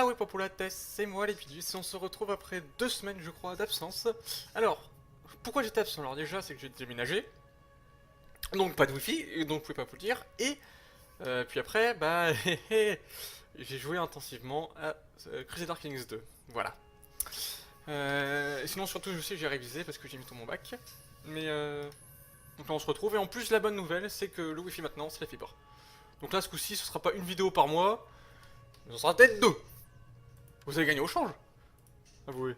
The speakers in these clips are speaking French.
Ah oui, Populates, c'est moi Lépidus, et on se retrouve après 2 semaines, je crois, d'absence. Alors, pourquoi j'étais absent? Alors déjà, c'est que j'ai déménagé, donc pas de wifi, et donc je pouvais pas vous le dire, et puis après, bah, j'ai joué intensivement à Crusader Kings 2, voilà. Et sinon, surtout, je sais que j'ai révisé parce que j'ai mis tout mon bac, mais donc là on se retrouve, et en plus, la bonne nouvelle, c'est que le wifi maintenant, c'est la fibre. Donc là, ce coup-ci, ce sera pas une vidéo par mois, mais ce sera peut-être deux. Vous avez gagné au change, avouez.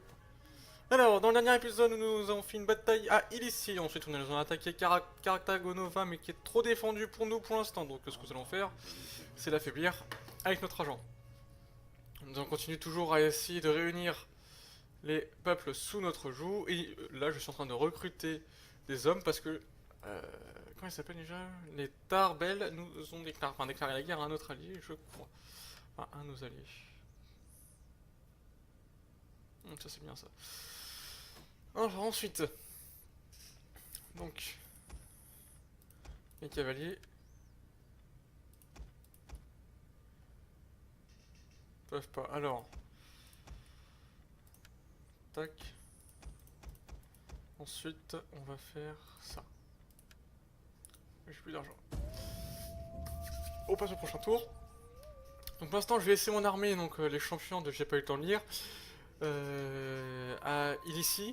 Alors, dans le dernier épisode, nous avons fait une bataille à Illici. Ensuite, on a attaqué Cartagonova, mais qui est trop défendu pour nous pour l'instant. Donc, ce que nous allons faire, c'est l'affaiblir avec notre agent. On continue toujours à essayer de réunir les peuples sous notre joug. Et là, je suis en train de recruter des hommes parce que... comment ils s'appellent déjà? Les Tarbelles nous ont déclaré la guerre à un autre allié, je crois. Enfin, un de nos alliés. Ça, c'est bien ça. Alors, ensuite... Donc... Les cavaliers peuvent pas. Alors, tac. Ensuite, on va faire ça. J'ai plus d'argent. On passe au prochain tour. Donc pour l'instant, je vais laisser mon armée, donc les champions de j'ai pas eu le temps de lire, à Illici.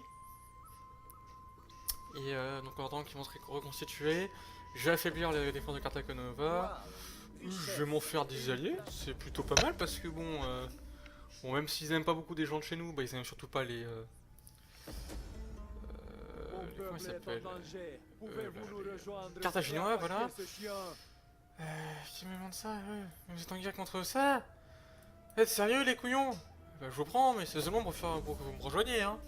Et donc en attendant qu'ils vont se reconstituer, je vais affaiblir les défenses de Cartagonova. Je vais m'en faire des alliés, c'est plutôt pas mal parce que bon, même s'ils aiment pas beaucoup des gens de chez nous, bah ils aiment surtout pas comment ils s'appellent, Carthaginois, voilà. Qui me demande ça? Vous êtes en guerre contre ça? Vous êtes sérieux les couillons? Bah, je vous prends, mais c'est seulement pour que vous me rejoigniez, hein.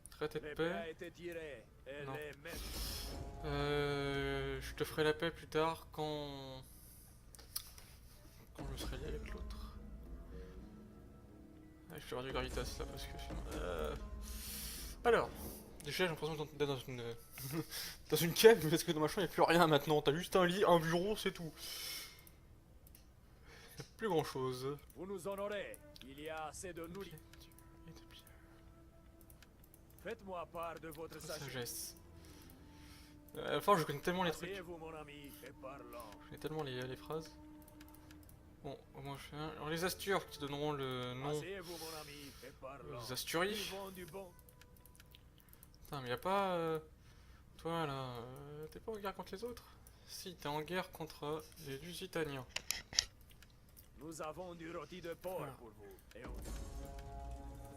Traité de paix. Non. Je te ferai la paix plus tard quand je serai lié avec l'autre. Ah, je vais avoir du gravitas là parce que sinon... Alors, déjà j'ai l'impression d'être dans une... dans une cave parce que dans ma chambre il n'y a plus rien maintenant. T'as juste un lit, un bureau, c'est tout. Il n'y a plus grand chose. Vous nous honorez. Il y a assez de nourriture. Faites-moi part de votre sagesse. Enfin, je connais tellement les trucs. Asseyez-vous, mon ami, et parlons. Je connais tellement les phrases. Bon, au moins je fais un. Alors, les Astures qui donneront le nom Asseyez-vous, mon ami, et parlons. aux Asturies. Du bon. Putain, mais y a pas. Toi là, t'es pas en guerre contre les autres? Si, t'es en guerre contre les Lusitaniens. Nous avons du rôti de porc Voilà. pour vous. Et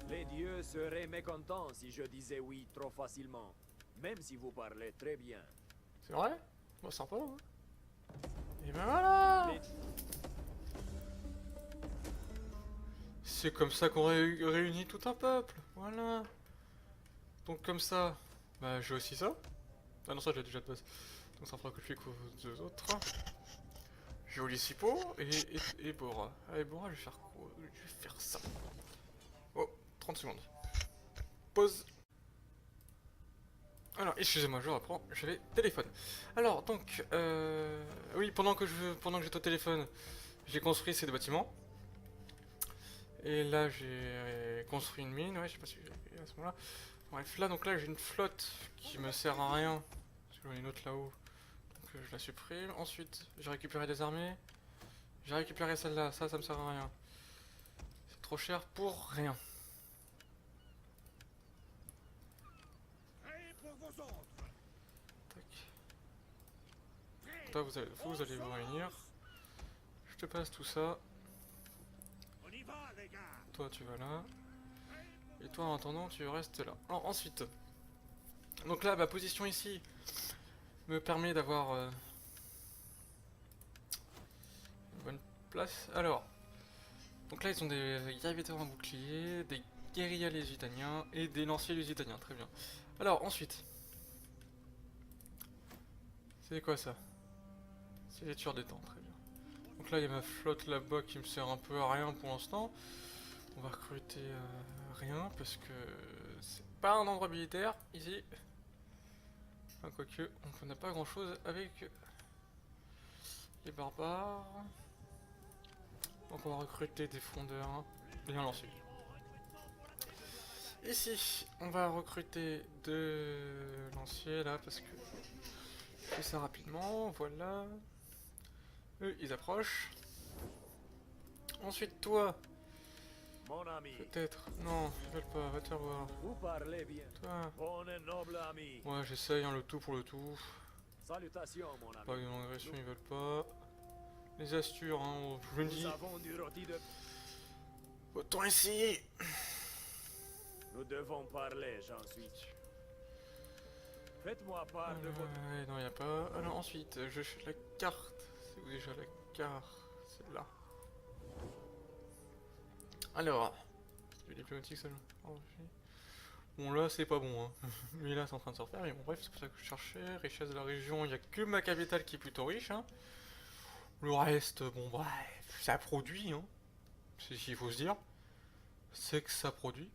les dieux seraient mécontents si je disais oui trop facilement. Même si vous parlez très bien. C'est vrai? Bon, sympa, hein. Et ben voilà! Les... C'est comme ça qu'on réunit tout un peuple, voilà. Donc comme ça, bah j'ai aussi ça. Ah non, ça j'ai déjà de base. Donc ça fera que je fais aux deux autres. J'ai Olisipo et Bora. Allez Bora, je vais faire quoi? Je vais faire ça. Oh, 30 secondes. Pause. Alors, excusez-moi, je reprends, j'avais téléphone. Alors, donc, oui, pendant que j'étais au téléphone, j'ai construit ces deux bâtiments. Et là, j'ai construit une mine, ouais, je sais pas si j'ai à ce moment-là. Bref, là, donc là, j'ai une flotte qui me sert à rien. Parce que j'en ai une autre là-haut. Donc je la supprime. Ensuite, j'ai récupéré des armées. J'ai récupéré celle-là, ça me sert à rien. C'est trop cher pour rien. Tac. Toi, vous allez vous réunir. Je te passe tout ça. Toi, tu vas là. Et toi, en attendant, tu restes là. Alors, ensuite. Donc là, ma position ici me permet d'avoir une bonne place. Alors. Donc là, ils ont des guerriers vétérans boucliers, des guérillas lusitaniens et des lanciers lusitaniens. Très bien. Alors, ensuite. C'est quoi ça? C'est les tueurs des temps, très bien. Donc là, il y a ma flotte là-bas qui me sert un peu à rien pour l'instant. On va recruter rien parce que c'est pas un endroit militaire ici. Enfin, quoique, on n'a pas grand chose avec les barbares. Donc on va recruter des fondeurs. Hein. Bien lancé. Ici, on va recruter 2 lanciers là parce que je fais ça rapidement. Voilà. Eux, ils approchent. Ensuite, toi, Mon ami, peut-être. Non, ils veulent pas. Va te faire voir. vous parlez bien. Toi. Bon et noble ami. Ouais, j'essaye, hein, le tout pour le tout. Salutations, mon ami. Pas une agression, ils veulent pas. Les astures, hein, je le Nous dis. avons du rôti de... Autant essayer. Nous devons parler, j'en suis. Faites-moi part de votre... Ouais, non, y a pas. Alors ensuite, je cherche la carte. C'est où déjà la carte? C'est là. Alors, c'est du diplomatique ça. Bon là c'est pas bon hein. Mais là c'est en train de se refaire. Mais bon bref, c'est pour ça que je cherchais. Richesse de la région, il y a que ma capitale qui est plutôt riche. Hein. Le reste, bon bref, ça produit. Hein. C'est ce qu'il faut se dire. C'est que ça produit.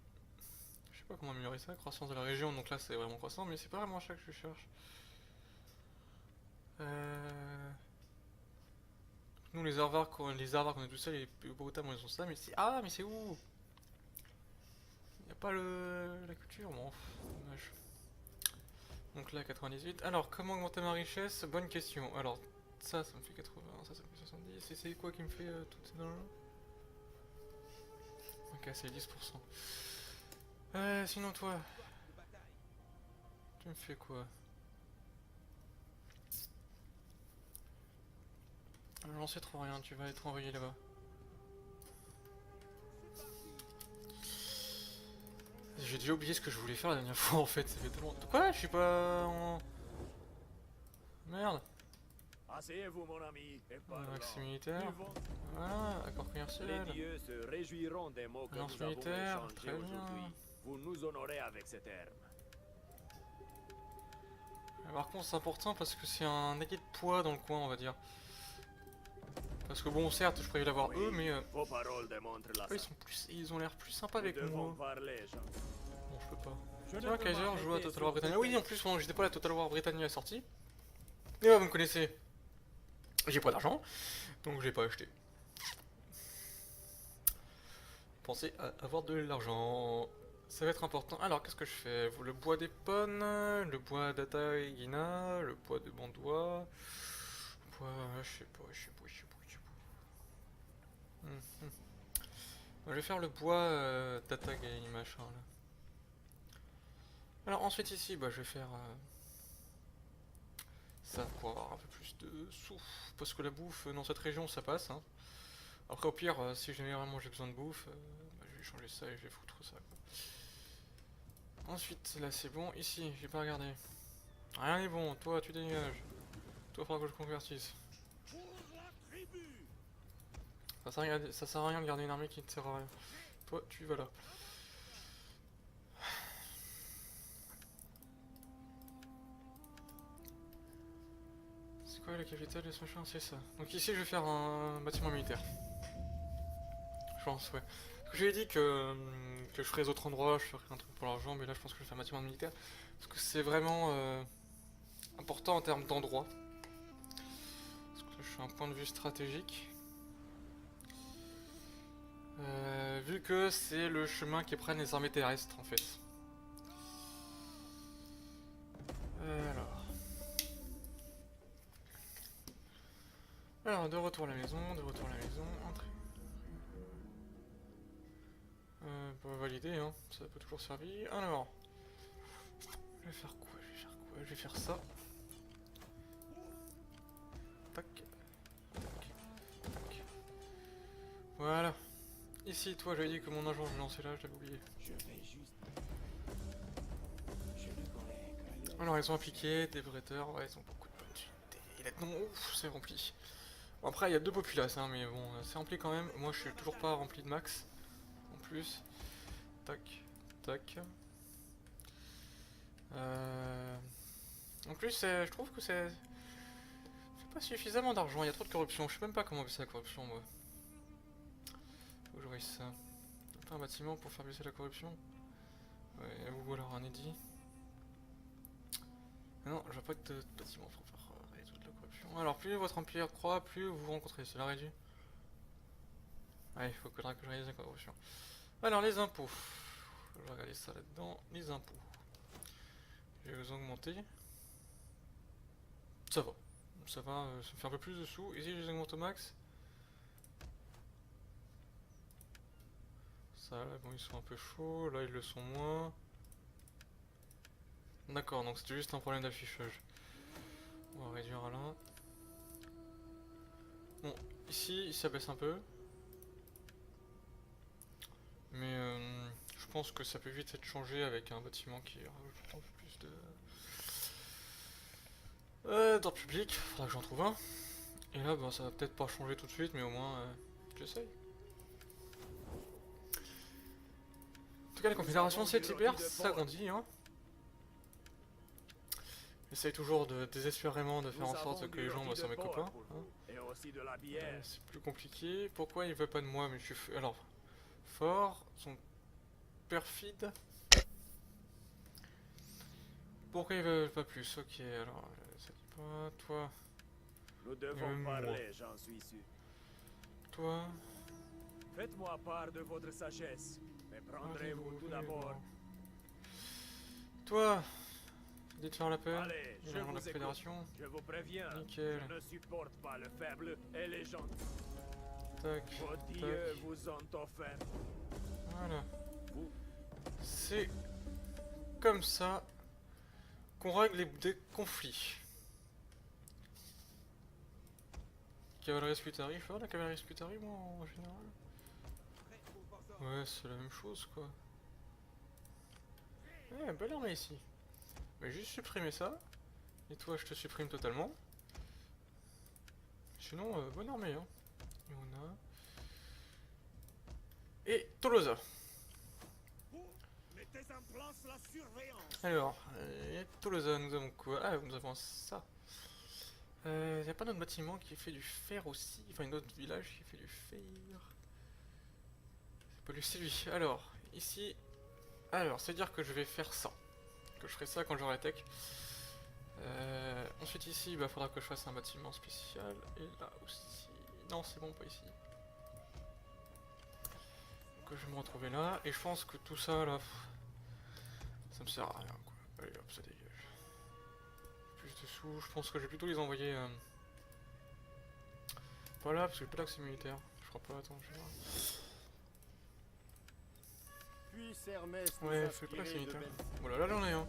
Je sais pas comment améliorer ça. Croissance de la région, donc là c'est vraiment croissant, mais c'est pas vraiment ça que je cherche. Nous les Arvars qu'on a tout ça, les Hippopotame ils ont ça, mais c'est. Ah mais c'est où? Y a pas la culture, bon, dommage. Donc là 98. Alors comment augmenter ma richesse? Bonne question. Alors ça me fait 80, ça me fait 70. Et c'est quoi qui me fait toutes ces dents-là? Ok, c'est 10%. Sinon toi, tu me fais quoi? J'en sais trop rien, tu vas être envoyé là-bas. J'ai déjà oublié ce que je voulais faire la dernière fois en fait, ça fait tellement... Quoi? Je suis pas en... Merde. Asseyez-vous, mon ami, et parlons. Accès militaire. Buvons. Voilà, accord Les commercial. dieux se réjouiront des mots que Alliance nous avons militaire, échangés très bien. aujourd'hui. Vous nous honorez avec ces termes. Par contre c'est important parce que c'est un équipe de poids dans le coin on va dire. Parce que bon certes je préfère l'avoir Oui, eux mais vos paroles démontrent la eux, ils ont l'air plus sympas avec Nous devons moi. parler, Jean. Bon je peux pas. Je ne Tiens peux Kaiser m'arrêter joue à Total sur War Britannia. tout Oui ce- en plus pendant que j'étais pas là Total War Britannia est sorti. Et ouais vous me connaissez. J'ai pas d'argent donc j'ai pas acheté. Pensez à avoir de l'argent. Ça va être important. Alors, qu'est-ce que je fais? Le bois d'Epon, le bois d'Ataigina, le bois de Bandois. Bois, je sais pas. Je vais faire le bois d'Ataigina, machin là. Alors, ensuite ici, bah, je vais faire ça pour avoir un peu plus de sous. Parce que la bouffe dans cette région, ça passe. Hein. Après, au pire, si jamais vraiment j'ai besoin de bouffe, bah, je vais changer ça et je vais foutre ça. Quoi. Ensuite, là c'est bon. Ici, j'ai pas regardé. Rien n'est bon. Toi, tu dégages. Toi, faudra que je convertisse. Ça sert à rien de garder une armée qui ne sert à rien. Toi, tu vas là. C'est quoi la capitale de ce machin? C'est ça. Donc ici, je vais faire un bâtiment militaire. Je pense, ouais. Parce que j'ai dit que je ferais les autres endroits, je ferais un truc pour l'argent, mais là, je pense que je vais faire un bâtiment militaire. Parce que c'est vraiment important en termes d'endroit. Parce que je suis un point de vue stratégique. Vu que c'est le chemin qui prennent les armées terrestres en fait. Alors, de retour à la maison, entrée. Bah, valider, hein, ça peut toujours servir. Alors, je vais faire quoi? Je vais faire ça. Tac, tac, tac. Voilà. Ici, toi, j'avais dit que mon agent, je vais lancer là, je l'avais oublié. Alors, ils ont appliqué, des bretteurs, ouais, ils ont beaucoup de bonnes unités. Non, ouf, c'est rempli. Bon, après, il y a 2 populaces, hein, mais bon, c'est rempli quand même. Moi, je suis toujours pas rempli de max. En plus. Tac, tac. En plus, je trouve que c'est pas suffisamment d'argent, il y a trop de corruption. Je sais même pas comment baisser la corruption, moi. Faut que je réussisse ça. Pas un bâtiment pour faire baisser la corruption. Ouais, ou alors un édit. Non, je vois pas de bâtiment pour faire résoudre la corruption. Alors, plus votre empire croît, plus vous rencontrez. C'est la réduit. Ouais, il faudra que je réalise la corruption. Alors, les impôts. Je vais regarder ça là-dedans. Les impôts. Je vais les augmenter. Ça va. Ça va, ça me fait un peu plus de sous. Ici, je les augmente au max. Ça, là, bon, ils sont un peu chauds. Là, ils le sont moins. D'accord, donc c'était juste un problème d'affichage. On va réduire à là. Bon, ici, ça baisse un peu. Mais je pense que ça peut vite être changé avec un bâtiment qui rajoute un peu plus d'ordre public. Faudra que j'en trouve un. Et là, bah, ça va peut-être pas changer tout de suite, mais au moins, j'essaye. En tout cas, la confédération Celtibert s'agrandit, hein. J'essaye toujours désespérément de faire en sorte que les gens soient mes copains. Hein. C'est plus compliqué. Pourquoi il veut pas de moi, mais je suis... Alors, fort, sont perfides. Pourquoi ils veulent pas plus? Ok, alors, ça dit pas... Toi... Nous devons parler, j'en suis sûr. Toi... Faites-moi part de votre sagesse, mais prendrez-vous tout d'abord. Toi... Dis de faire la paix. Allez, je vous la écoute. fédération. Je vous préviens, Nickel. je ne supporte pas le faible et les gens. Tac, Vos dieux vous ont offert. Voilà. C'est comme ça qu'on règle des conflits. Cavalerie Scutari, je fais la cavalerie Scutari moi en général. Ouais, c'est la même chose quoi. Ouais, belle armée ici. Je vais juste supprimer ça. Et toi, je te supprime totalement. Sinon, bonne armée hein. Iona. Et Tolosa. Alors, Tolosa, nous avons quoi? Ah, nous avons ça. Y a pas d'autre bâtiment qui fait du fer aussi? Enfin, un autre village qui fait du fer. C'est pas lui, c'est lui. Alors, ici. Alors, c'est dire que je vais faire ça. Que je ferai ça quand j'aurai la tech. Ensuite, ici, bah, faudra que je fasse un bâtiment spécial. Et là aussi. Non, c'est bon, pas ici. Que je vais me retrouver là. Et je pense que tout ça là. Ça me sert à rien quoi. Allez hop, ça dégage. Plus de sous, je pense que je vais plutôt les envoyer. Pas là, parce que j'ai pas d'accès militaire. Je crois pas, attends, je vais voir. Ouais, je fais pas l'accès militaire. Voilà, là j'en ai un.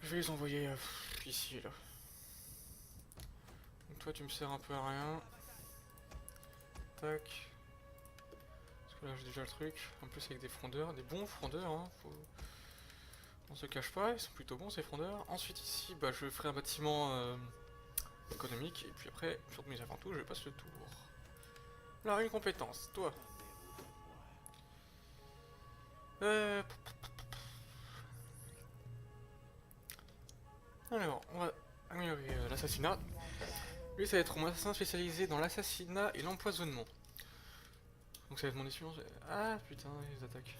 Je vais les envoyer ici, là. Donc toi, tu me sers un peu à rien. Tac. Parce que là, j'ai déjà le truc. En plus, avec des frondeurs, des bons frondeurs, hein. On se cache pas, ils sont plutôt bons ces frondeurs. Ensuite, ici, bah, je ferai un bâtiment économique. Et puis après, sur mes avant tout, je passe le tour. Alors, une compétence, toi. Alors, on va améliorer l'assassinat. Lui, ça va être mon assassin spécialisé dans l'assassinat et l'empoisonnement. Donc ça va être mon espion. Ah putain, ils attaquent.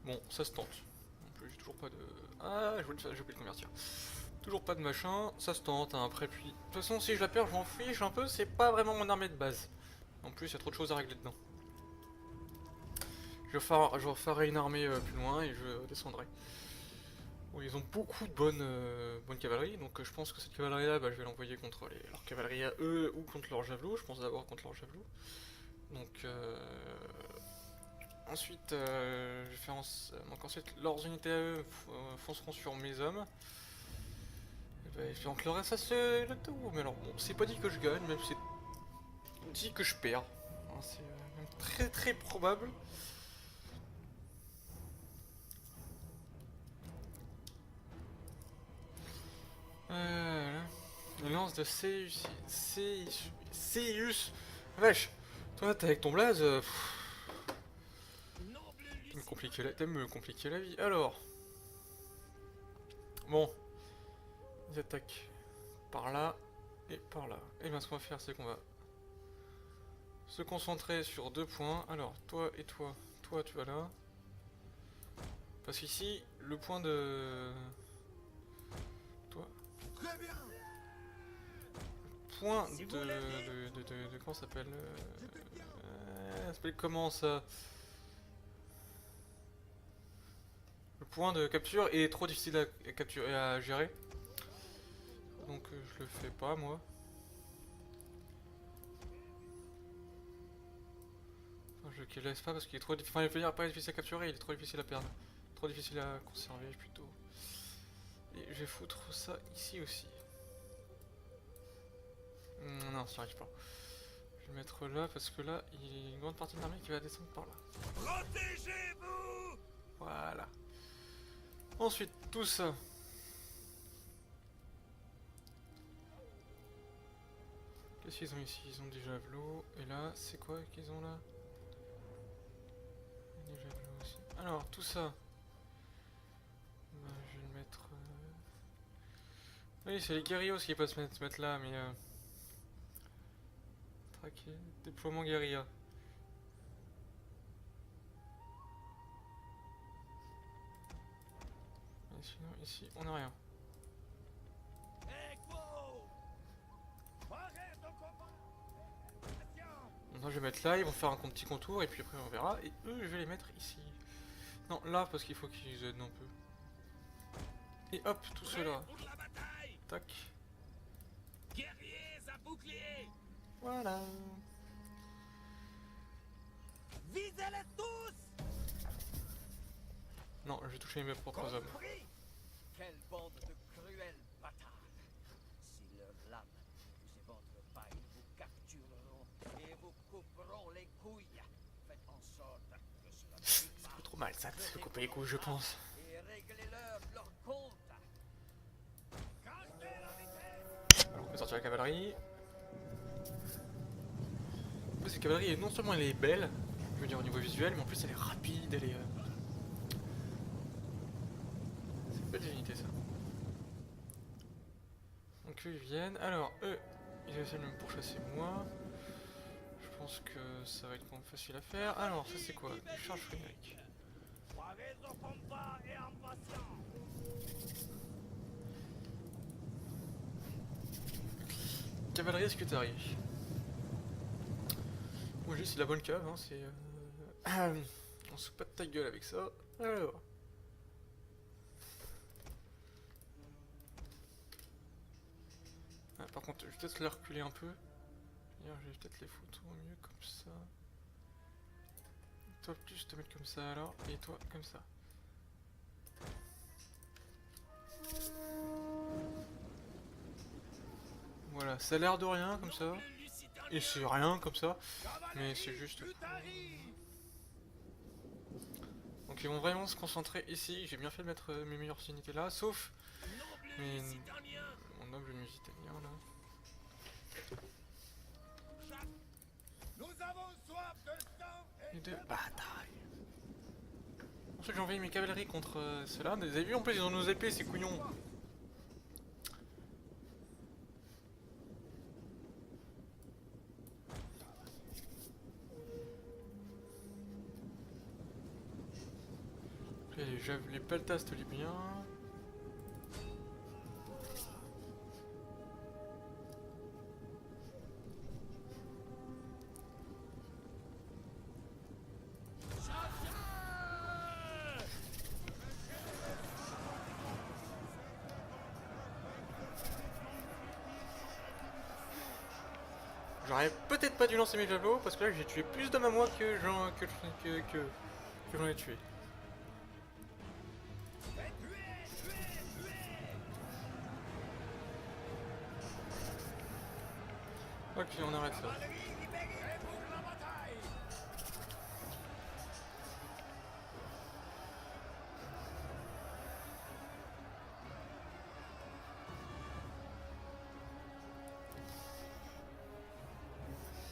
Bon, ça se tente. J'ai toujours pas de... Ah, je vais le convertir. Toujours pas de machin, ça se tente, hein. Après puis... De toute façon, si je la perds, je m'en fiche un peu, c'est pas vraiment mon armée de base. En plus, il y a trop de choses à régler dedans. Je referai une armée plus loin et je descendrai. Bon, ils ont beaucoup de bonne cavalerie, donc je pense que cette cavalerie là, bah, je vais l'envoyer contre leur cavalerie à eux ou contre leurs javelots. Je pense d'abord contre leurs javelots. Donc ensuite, je vais faire donc ensuite leurs unités à eux fonceront sur mes hommes. Et bah, donc le reste ça se le tour. Mais alors bon, c'est pas dit que je gagne, même c'est dit que je perds. Hein, c'est même très très probable. Il lance de Seius. Wesh, toi t'es avec ton blaze. T'aimes me compliquer la vie. Alors. Bon. Ils attaquent par là et par là. Et bien ce qu'on va faire, c'est qu'on va se concentrer sur 2 points. Alors, toi et toi. Toi, tu vas là. Parce qu'ici, le point de... Toi. Très bien. point Si de, vous l'avez. comment ça s'appelle ça s'appelle comment ça? Le point de capture est trop difficile à capturer, à gérer. Donc je le fais pas moi. Enfin, je le laisse pas parce qu'il est trop difficile. Enfin, il veut dire pas difficile à capturer, il est trop difficile à perdre. Trop difficile à conserver plutôt. Et je vais foutre ça ici aussi. Non, ça arrive pas. Je vais le mettre là parce que là, il y a une grande partie de l'armée qui va descendre par là. Protégez-vous! Voilà. Ensuite, tout ça. Qu'est-ce qu'ils ont ici? Ils ont des javelots. Et là, c'est quoi qu'ils ont là? Des javelots aussi. Alors, tout ça. Bah, je vais le mettre... Oui, c'est les guerrillos qui peuvent se mettre là, mais... Traquer. Déploiement guérilla. Et sinon, ici, on n'a rien. Maintenant, je vais mettre là, ils vont faire un petit contour, et puis après, on verra. Et eux, je vais les mettre ici. Non, là, parce qu'il faut qu'ils aident un peu. Et hop, tout cela. Tac. Voilà. Visez-les tous! Non, je vais toucher mes propres hommes. Quelle bande de cruels bâtards! Si leur lame vous éventre pas, ils vous captureront et vous couperont les couilles. Faites en sorte que cela C'est pas trop mal ça, de se couper les couilles, je pense. et réglez-leur leur compte. Alors, on peut sortir la cavalerie. En plus, cette cavalerie, non seulement elle est belle, je veux dire au niveau visuel, mais en plus elle est rapide, elle est... C'est une belle unité ça. Donc eux ils viennent. Alors eux, ils essaient de me pourchasser moi. Je pense que ça va être quand même facile à faire. Alors ça c'est quoi? Des charges frénétiques. Cavalerie escutari. Moi juste c'est la bonne cave, hein, c'est... On se fout pas de ta gueule avec ça. Alors... Ah, par contre, je vais peut-être les reculer un peu. Je vais peut-être les foutre au mieux comme ça. Toi plus te mettre comme ça alors, et toi comme ça. Voilà, ça a l'air de rien comme ça. Et c'est rien comme ça, mais c'est juste... Donc ils vont vraiment se concentrer ici, j'ai bien fait de mettre mes meilleures unités là, sauf mon noble musitanien là. Les deux batailles. Ensuite j'ai envoyé mes cavaleries contre ceux-là, vous avez vu en plus ils ont nos épées ces couillons. Les peltastes libyens. J'aurais peut-être pas dû lancer mes javelots parce que là j'ai tué plus d'hommes à moi que j'en ai tué. Ok, on arrête ça.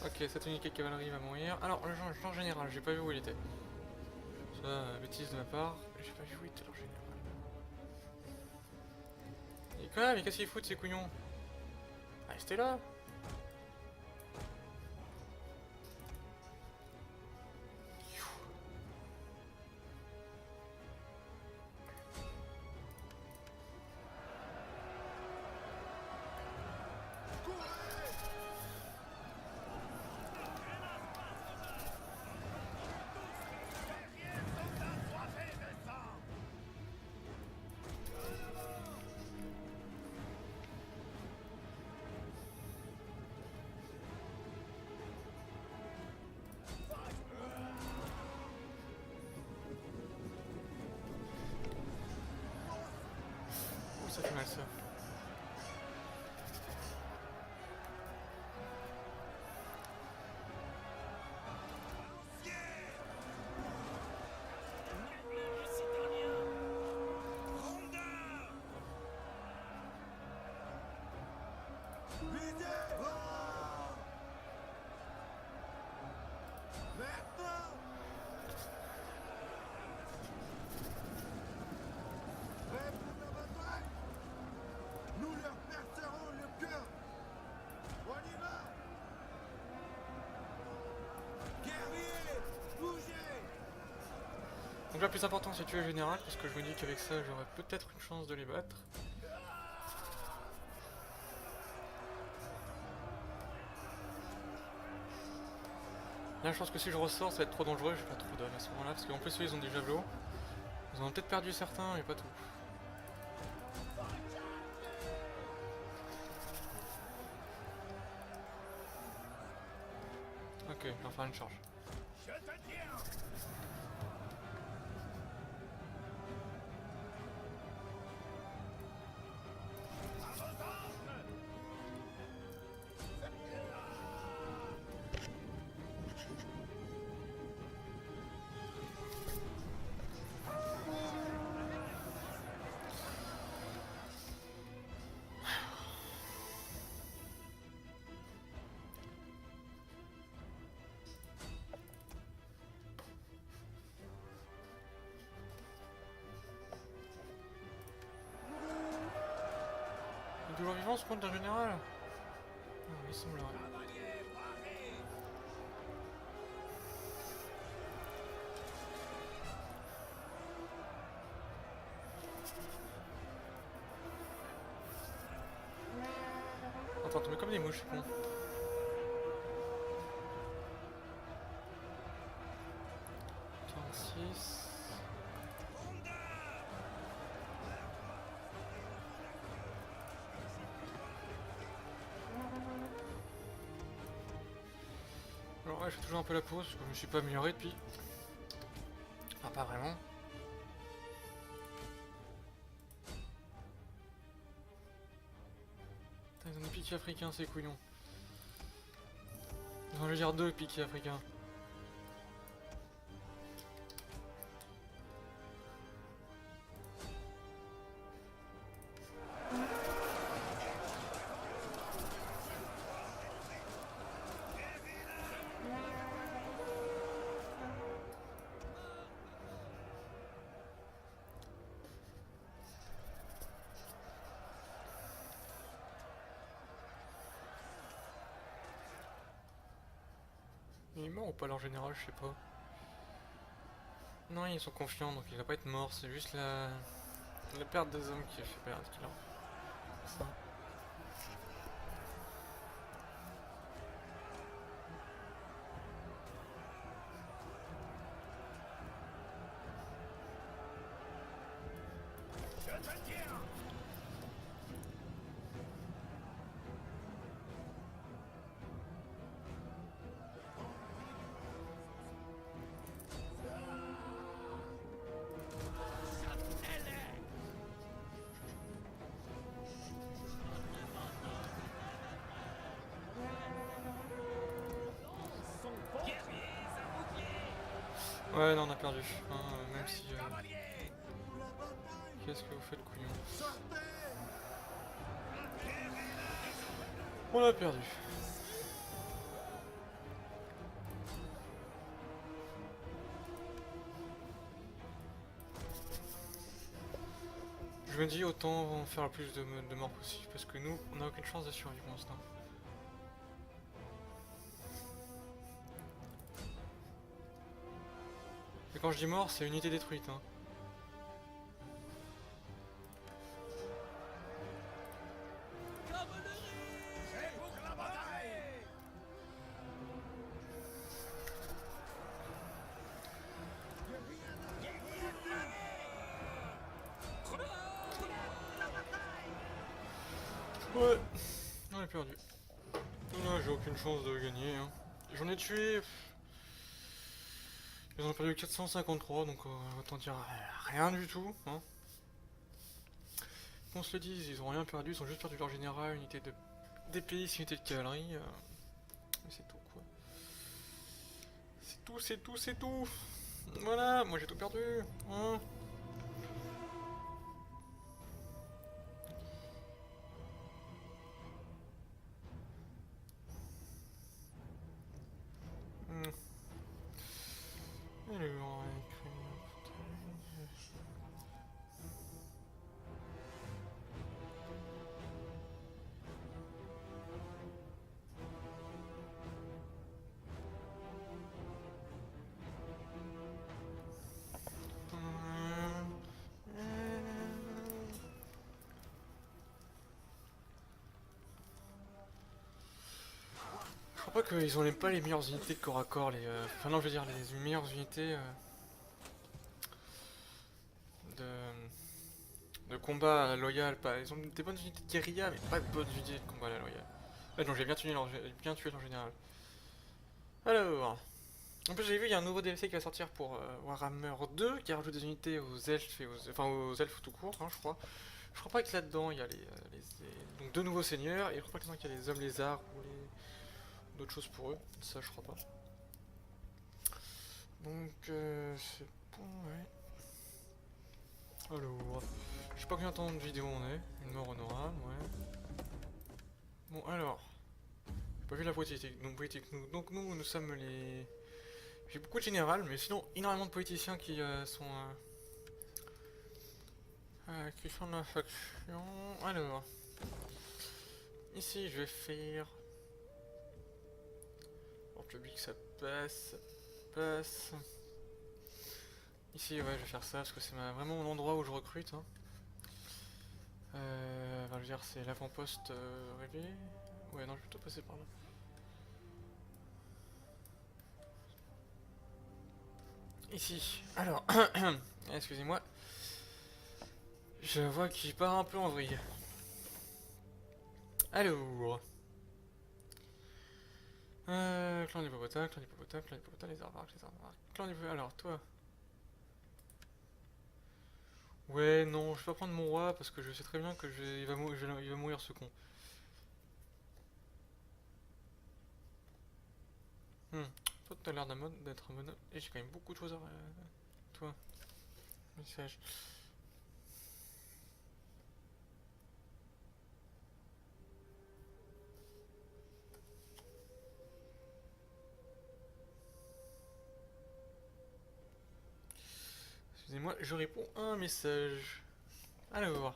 Ok, cette unité de cavalerie va mourir. Alors, le genre général, j'ai pas vu où il était. Ça, bêtise de ma part. J'ai pas vu où il était leur général. Et quoi, mais qu'est-ce qu'ils foutent ces couillons? Restez là. plus mal ça. Nous leur percerons le cœur. On y va. Guerriers, bougez. Donc là, plus important, c'est tuer le général, parce que je me dis qu'avec ça, j'aurais peut-être une chance de les battre. Là, je pense que si je ressors, ça va être trop dangereux, je vais pas trop d'hommes à ce moment-là, parce qu'en plus, eux, ils ont des javelots. Ils en ont peut-être perdu certains, mais pas tout. Ok, je vais en faire une charge. Il est toujours vivant ce compte d'un général? Ah, il semblerait. Attends, tu mets comme des mouches, c'est con. Alors ouais, je fais toujours un peu la pause parce que je me suis pas amélioré depuis. Enfin, pas vraiment. Putain, ils ont des piquets africains, ces couillons. Non, je veux dire deux piquets africains. Il est mort ou pas leur général, je sais pas. Non, ils sont confiants donc il va pas être mort, c'est juste la perte des hommes qui a fait perdre qu'il a. Ça. Ouais, non, on a perdu. Hein, même si. Qu'est-ce que vous faites, couillon? On a perdu. Je me dis autant en faire le plus de morts possible parce que nous, on n'a aucune chance de survivre pour l'instant. Et quand je dis mort, c'est unité détruite. Hein. Ouais, on a perdu. Là, j'ai aucune chance de gagner. Hein. J'en ai tué. Ils en ont perdu 453, donc autant dire rien du tout. Hein. qu'on se le dise, ils ont rien perdu, ils ont juste perdu leur général, unité de DPI, unité de cavalerie. Mais c'est tout quoi. C'est tout, c'est tout, c'est tout. Voilà, moi j'ai tout perdu. Hein. Alors, je crois pas qu'ils ont pas les meilleures unités de corps à corps, les. Enfin non, je veux dire les meilleures unités de combat loyal. Pas, ils ont des bonnes unités de guérilla, mais pas de bonnes unités de combat loyal. Ouais, donc j'ai bien tué leur général. Alors, en plus j'ai vu il y a un nouveau DLC qui va sortir pour Warhammer 2 qui rajoute des unités aux elfes et aux elfes tout court, hein, je crois. Je crois pas que là-dedans il y a donc deux nouveaux seigneurs et je crois pas que là-dedans qu'il y a les hommes lézards ou d'autres choses pour eux. Ça je crois pas. Donc c'est bon, ouais. Alors, je sais pas combien de temps de vidéo on est. Une mort honorable, ouais. Bon alors, j'ai pas vu la politique. Donc nous sommes les. J'ai beaucoup de général, mais sinon énormément de politiciens qui sont de la faction. Alors, ici je vais faire. Pour le public ça passe. Ici ouais je vais faire ça parce que c'est vraiment l'endroit où je recrute. Hein. Enfin, je veux dire c'est l'avant-poste rêvé. Ouais non je vais plutôt passer par là. Ici, alors, excusez-moi, je vois qu'il part un peu en vrille. Alors, clan d'Hippopotame, les arbarques, clan d'Hippopotame, alors toi. Ouais, non, je vais pas prendre mon roi parce que je sais très bien que il va mourir ce con. Toi t'as l'air d'être un bonhomme, et j'ai quand même beaucoup de choses à... toi, message. Excusez-moi, je réponds à un message. Alors,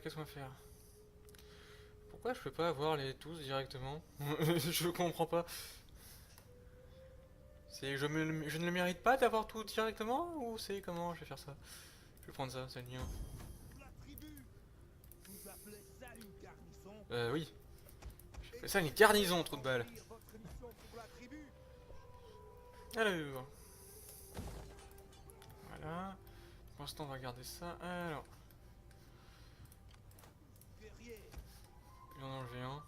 qu'est-ce qu'on va faire? Pourquoi je peux pas avoir les tous directement? Je comprends pas. C'est je ne le mérite pas d'avoir tout directement ou c'est comment je vais faire ça? Je vais prendre ça, c'est le mien. Oui. Je fais ça une garnison, trop de balles. Alors. Voilà. Pour l'instant on va garder ça. Alors. Je vais en enlever un.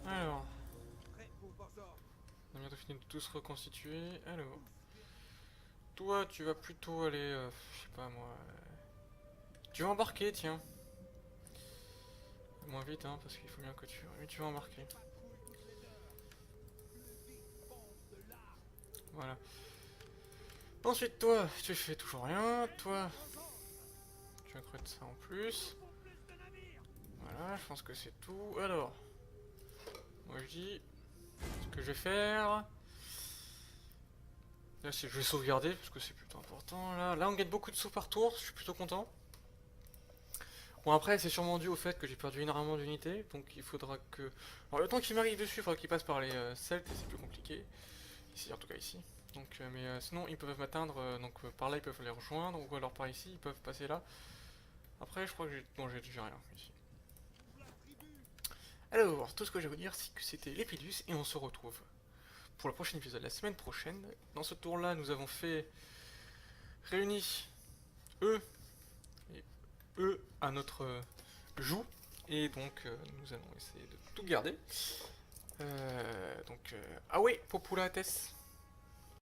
Alors. On a bientôt fini de tous reconstituer. Alors. Toi tu vas plutôt aller. Je sais pas moi. Tu vas embarquer, tiens. Moins vite, hein, parce qu'il faut bien que tu. Oui, tu vas embarquer. Voilà. Ensuite, toi, tu fais toujours rien. Toi, tu recrutes ça en plus. Voilà, je pense que c'est tout. Alors, moi je dis ce que je vais faire. Là, je vais sauvegarder parce que c'est plutôt important. Là, on gagne beaucoup de sous par tour. Je suis plutôt content. Bon, après, c'est sûrement dû au fait que j'ai perdu énormément d'unités. Donc, il faudra que. Alors, le temps qu'il m'arrive dessus, il faudra qu'il passe par les Celtes et c'est plus compliqué. Ici, en tout cas, ici. Donc, mais sinon ils peuvent m'atteindre, donc par là ils peuvent les rejoindre, ou alors par ici ils peuvent passer là. Après je crois que j'ai rien ici. Alors, tout ce que je vais vous dire c'est que c'était l'Épidus et on se retrouve pour le prochain épisode la semaine prochaine. Dans ce tour là nous avons fait réuni eux et eux à notre joue et donc nous allons essayer de tout garder. Ah ouais, populates.